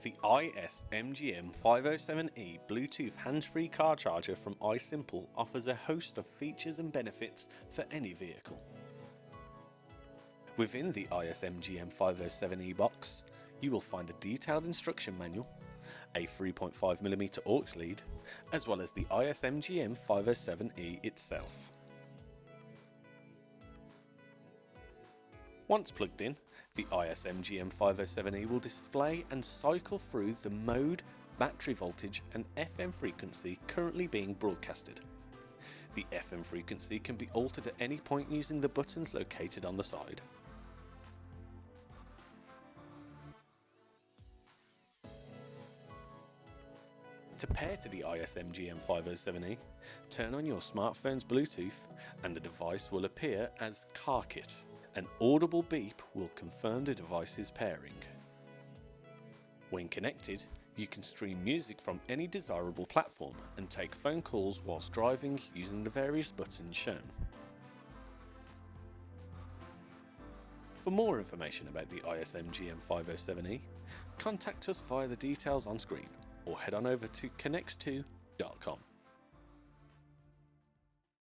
The ISMGM507E Bluetooth hands-free car charger from iSimple offers a host of features and benefits for any vehicle. Within the ISMGM507E box, you will find a detailed instruction manual, a 3.5mm aux lead, as well as the ISMGM507E itself. Once plugged in, the ISMGM507E will display and cycle through the mode, battery voltage and FM frequency currently being broadcasted. The FM frequency can be altered at any point using the buttons located on the side. To pair to the ISMGM507E, turn on your smartphone's Bluetooth and the device will appear as CarKit. An audible beep will confirm the device's pairing. When connected, you can stream music from any desirable platform and take phone calls whilst driving using the various buttons shown. For more information about the ISMGM507E, contact us via the details on screen or head on over to connex2.com.